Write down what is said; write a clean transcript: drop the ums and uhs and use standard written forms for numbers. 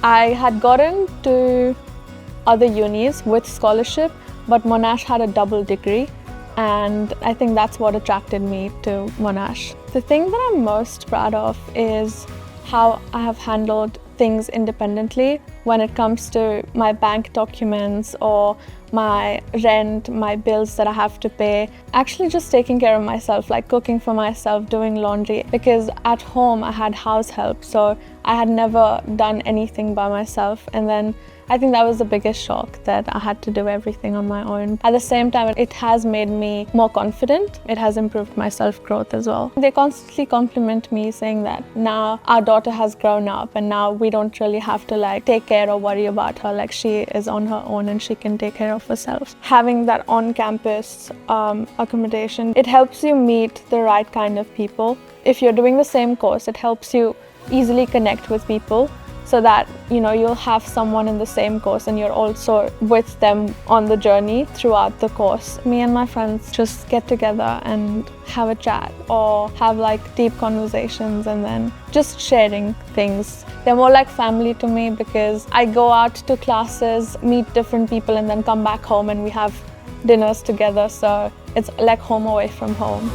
I had gotten to other unis with scholarship, but Monash had a double degree, and I think that's what attracted me to Monash. The thing that I'm most proud of is how I have handled things independently when it comes to my bank documents or my rent, my bills that I have to pay. Actually just taking care of myself, like cooking for myself, doing laundry, because at home I had house help, so I had never done anything by myself, and then I think that was the biggest shock, that I had to do everything on my own. At the same time, it has made me more confident. It has improved my self-growth as well. They constantly compliment me, saying that now our daughter has grown up and now we don't really have to take care or worry about her. Like, she is on her own and she can take care of herself. Having that on-campus accommodation, it helps you meet the right kind of people. If you're doing the same course, it helps you easily connect with people, so that you'll have someone in the same course and you're also with them on the journey throughout the course. Me and my friends just get together and have a chat or have deep conversations, and then just sharing things. They're more like family to me, because I go out to classes, meet different people, and then come back home and we have dinners together, so it's like home away from home.